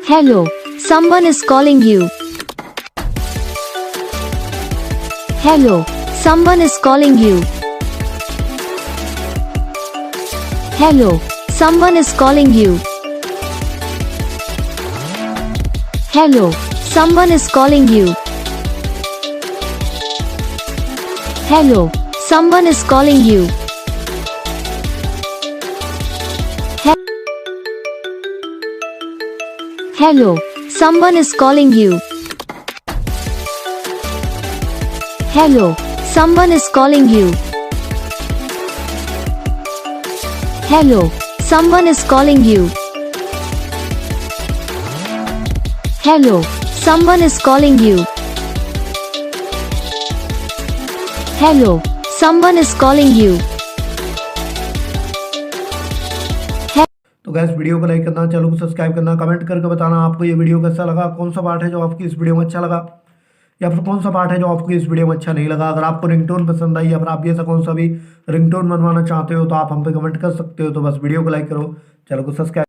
Hello, someone is calling you. Hello, someone is calling you. Hello, someone is calling you. Hello, someone is calling you. Hello, someone is calling you. Hello, someone is calling you. Hello, someone is calling you. Hello, someone is calling you. Hello, someone is calling you. Hello, someone is calling you. तो gas video को like करना, channel को subscribe करना, comment करके बताना आपको ये video कैसा लगा, कौन सा पार्ट है जो आपकी इस वीडियो में अच्छा लगा या फिर कौन सा पार्ट है जो आपको इस वीडियो में अच्छा नहीं लगा। अगर आपको रिंगटोन पसंद आई या फिर आप भी ऐसा कौन सा भी रिंगटोन बनवाना चाहते हो तो आप हम पे कमेंट कर सकते हो। तो बस वीडियो को लाइक करो, चैनल को सब्सक्राइब